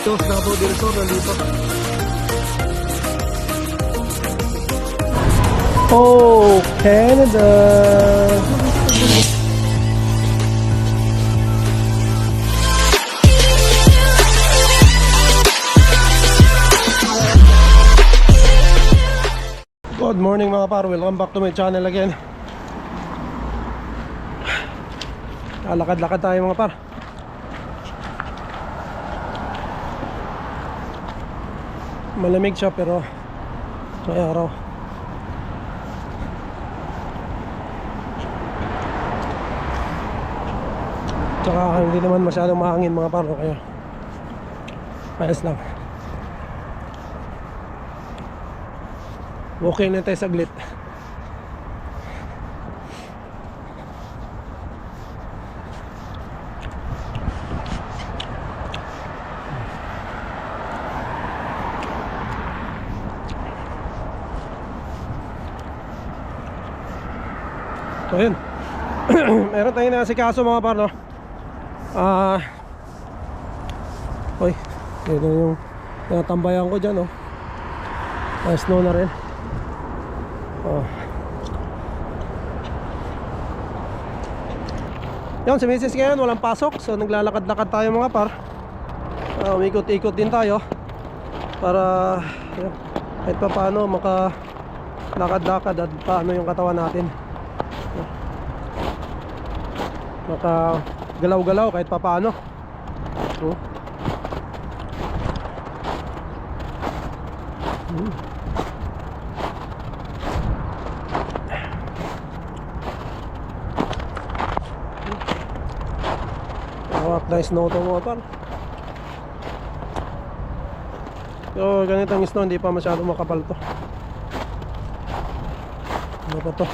Ito, Davao del Sur, nandito. Oh, Canada! Good morning mga par, welcome back to my channel again. Lakad-lakad tayo mga par. Malamig siya pero may araw. Tsaka hindi naman masyadong mahangin mga par, kaya ayos lang. Okay na tayo saglit. So yun. Meron tayong nasikaso mga par, no? Oy, yun yung natambayan ko dyan, no? Snow na rin. Yan, si Mrs. ngayon walang pasok, so naglalakad-lakad tayo mga par. Umikot-ikot din tayo para yan, kahit pa paano makalakad-lakad at paano yung katawan natin, maka galaw-galaw kahit pa paano. Nice snow to mga par. So ganitong snow, hindi pa masyado makapal to. Ano pa to?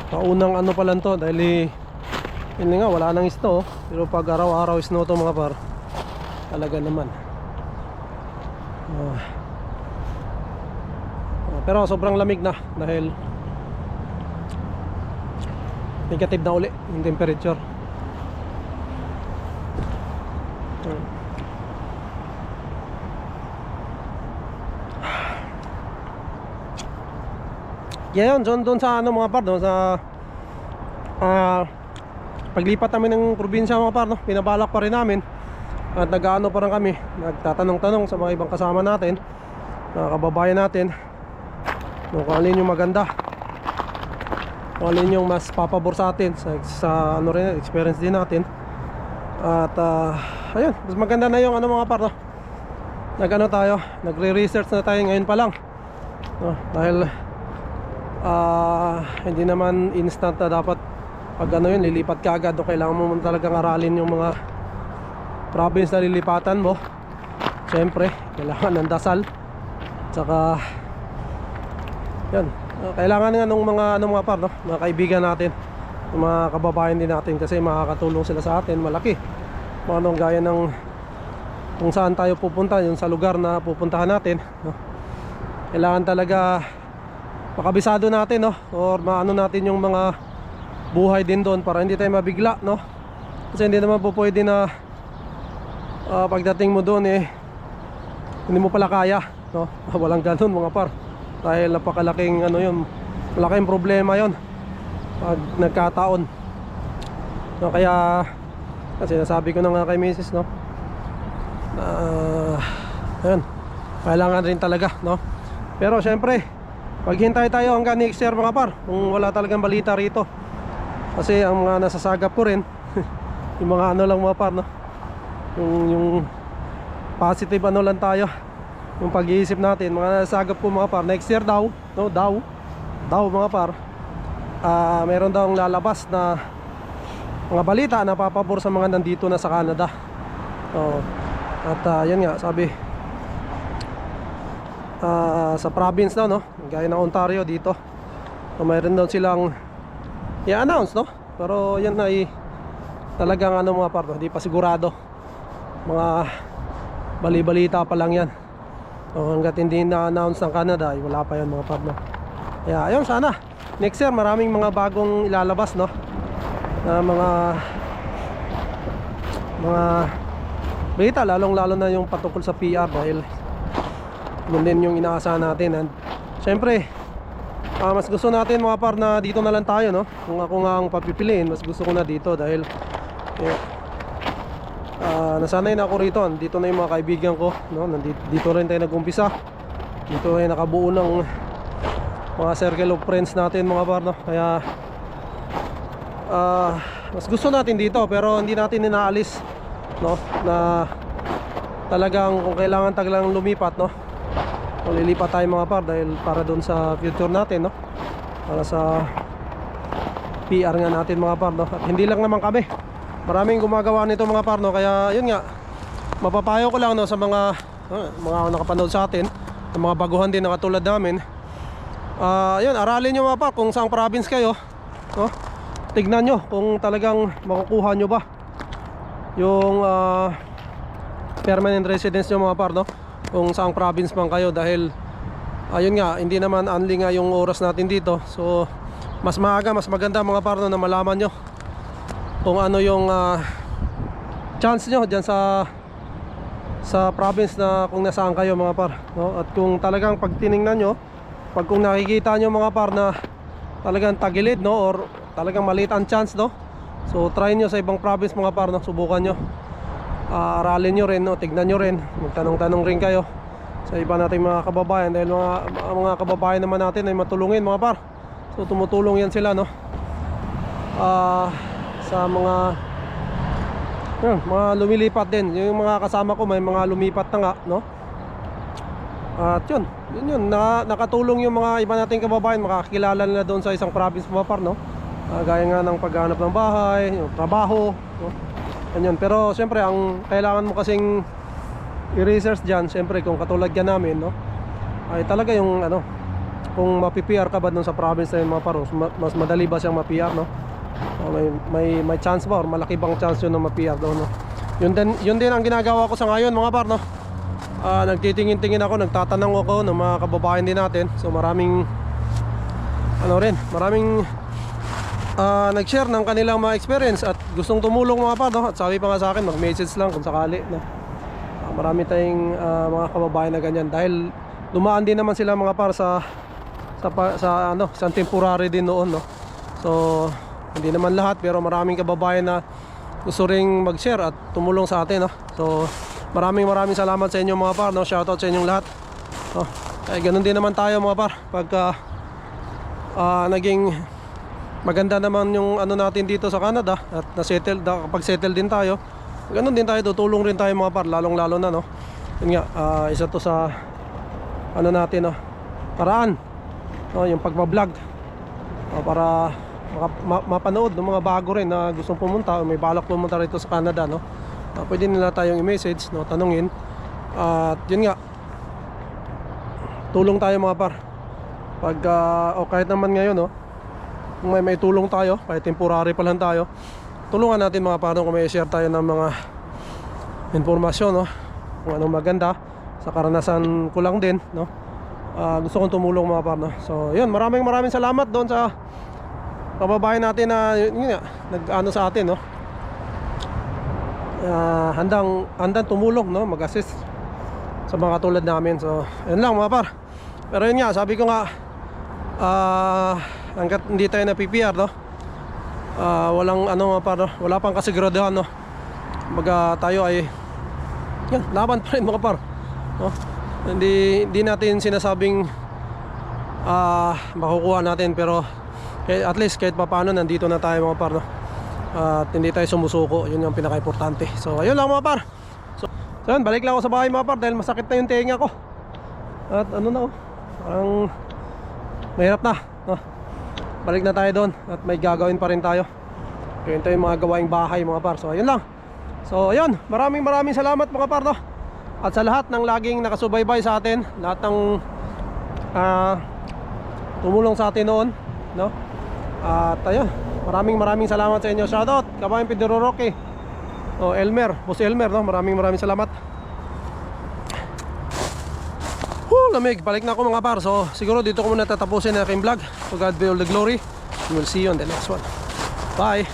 Paunang ano pa lang to, dahil yun nga, wala nang snow. Pero pag araw-araw snow to mga par, talaga naman. Pero sobrang lamig na dahil negative na uli yung temperature. Yan yun, doon sa ano mga par, no, sa paglipat namin ng probinsya mga par, no, pinabalak pa rin namin at nag-ano pa rin kami, nagtatanong-tanong sa mga ibang kasama natin, mga kababayan natin, no, kung alin yung maganda, kung alin yung mas papabor sa atin sa ano rin, experience din natin. At ayun, mas maganda na yung ano mga par, no, nag-ano tayo, nagre-research na tayo ngayon pa lang, no, dahil hindi naman instant na dapat pag ano yun, lilipat ka agad. Kailangan mo talagang aralin yung mga province na lilipatan mo. Siyempre, kailangan ng dasal. Tsaka yan, kailangan nga nung mga ano mga par, no, mga kaibigan natin, mga kababayan din natin, kasi makakatulong sila sa atin malaki. Anong gaya ng kung saan tayo pupunta, yung sa lugar na pupuntahan natin, no? Kailangan talaga makabisado natin, no, or maano natin yung mga buhay din doon para hindi tayo mabigla, no, kasi hindi naman po pwede na pagdating mo doon hindi mo pala kaya, no. Walang ganun mga par, dahil napakalaking ano yun, malaking problema yun pag nagkataon, no. Kaya kasi nasabi ko na nga kay Mrs., no, ayun, kailangan rin talaga, no. Pero syempre maghintay tayo hanggang next year mga par, kung wala talagang balita rito. Kasi ang mga nasasagap ko rin yung mga ano lang mga par, no, yung positive ano lang tayo, yung pag-iisip natin. Mga nasasagap ko mga par, next year daw, no, daw mga par, meron daw lalabas na mga balita na papabor sa mga nandito na sa Canada. At yan nga, sabi sa province daw, no, gaya ng Ontario dito, so, mayroon daw silang i-announce, no, pero yan ay talagang ano mga par, hindi pa sigurado, mga bali-balita pa lang yan. So, hanggat hindi na-announce ng Canada ay wala pa yan mga par, no. Kaya ayun, sana next year maraming mga bagong ilalabas, no, na mga balita, lalong lalo na yung patungkol sa PR, dahil yun din yung inaasahan natin. And syempre, mas gusto natin mga par na dito na lang tayo, no? Kung ako nga ang papipiliin, mas gusto ko na dito dahil nasanay na ako rito. Dito na yung mga kaibigan ko, no? Dito rin tayo nag-umpisa. Dito ay nakabuo ng mga circle of friends natin mga par, no? Kaya mas gusto natin dito, pero hindi natin inaalis, no? Na talagang kung kailangan taglang lumipat, no? Kung lilipat tayo mga par, dahil para doon sa future natin, no? Para sa PR nga natin mga par, no? At hindi lang naman kami, maraming gumagawa nito mga par, no? Kaya yun nga, mapapayo ko lang, no, sa mga nakapanood sa atin, ng mga baguhan din na katulad namin. Yun, aralin nyo mga par kung saang province kayo, no? Tignan nyo kung talagang makukuha nyo ba yung permanent residence nyo mga par, no? Kung saang province man kayo, dahil ayun nga, hindi naman only nga yung oras natin dito. So mas maaga, mas maganda mga par, no, na malaman nyo kung ano yung chance nyo dyan sa province na kung nasaan kayo mga par, no? At kung talagang pag tiningnan nyo, kung nakikita nyo mga par na talagang tagilid, no, or talagang maliit ang chance, no, so try nyo sa ibang province mga par, no? Subukan nyo, aralin nyo rin, no? Tignan nyo rin, magtanong-tanong rin kayo sa iba nating mga kababayan, dahil mga kababayan naman natin ay matulungin mga par. So tumutulong yan sila, no, sa mga lumilipat din. Yung mga kasama ko may mga lumipat na nga, no? At yun nakatulong yung mga iba nating kababayan, makakilala nila doon sa isang province mga par, no? Gaya nga ng paghanap ng bahay, yung trabaho, no? Ganyan. Pero siyempre ang kailangan mo kasing i-research dyan, siyempre kung katulad yan namin, no, ay talaga yung kung mapi-PR ka ba doon sa province na yun mga par, mas madali ba siyang ma-PR, no? May chance ba or malaki bang chance yun na ma-PR doon, no? Yun din ang ginagawa ko sa ngayon mga par, no? Nagtitingin-tingin ako, nagtatanong ako ng mga kababayan din natin. So maraming nag-share ng kanilang mga experience at gustong tumulong mga par, no? At sabi pa nga sa akin, mag-message lang kung sakali, no? Marami tayong mga kababayan na ganyan, dahil dumaan din naman sila mga par sa isang temporary din noon, no? So hindi naman lahat, pero maraming kababayan na gusto ring mag-share at tumulong sa atin, no? So maraming salamat sa inyo mga par, no? Shoutout sa inyong lahat, no? Ay ganun din naman tayo mga par, pagka naging maganda naman yung natin dito sa Canada at kapag settle din tayo, ganun din tayo, tutulong rin tayo mga par, lalong lalo na, no? Yun nga, isa to sa natin, no, paraan, no, yung pagbablog, para mapanood ng mga bago rin na gustong pumunta o may balak pumunta rito sa Canada, no? Pwede nila tayong i-message, no, tanungin. At yun nga, tulong tayo mga par, pag o kahit naman ngayon, no, kung may tulong tayo, kahit temporary pa lang tayo, tulungan natin mga par, kung may share tayo ng mga informasyon, no, kung anong maganda sa karanasan ko lang din, no. Gusto kong tumulong mga par, no. So yun, maraming salamat doon sa kababayan natin na yun nga, sa atin, no. Handang tumulong, no, mag-assist sa mga katulad namin. So yun lang mga par. Pero yun nga, sabi ko nga, hanggat hindi tayo na-PPR, no, walang mga par, no, wala pang kasiguraduhan, no. Tayo ay yan, laban pa rin mga par, no. Hindi natin sinasabing makukuha natin, pero at least kahit paano nandito na tayo mga par, no. At hindi tayo sumusuko, yun yung pinaka-importante. So ayun lang mga par. So yun, balik lang ako sa bahay mga par, dahil masakit na yung tenga ko. At parang mahirap na, no? Balik na tayo doon at may gagawin pa rin tayo. Kaya ito yung mga gawaing bahay mga par. So ayun lang. So ayun, maraming salamat mga par, no? At sa lahat ng laging nakasubaybay sa atin, lahat ng tumulong sa atin noon, no? At ayun, maraming salamat sa inyo. Shoutout Kabayan Pedro Roque, Elmer, Boss Elmer, no? Maraming salamat. Lamig, balik na ako mga par. So siguro dito ko muna tatapusin ang aking vlog. To God be all the glory. We will see you on the next one. Bye.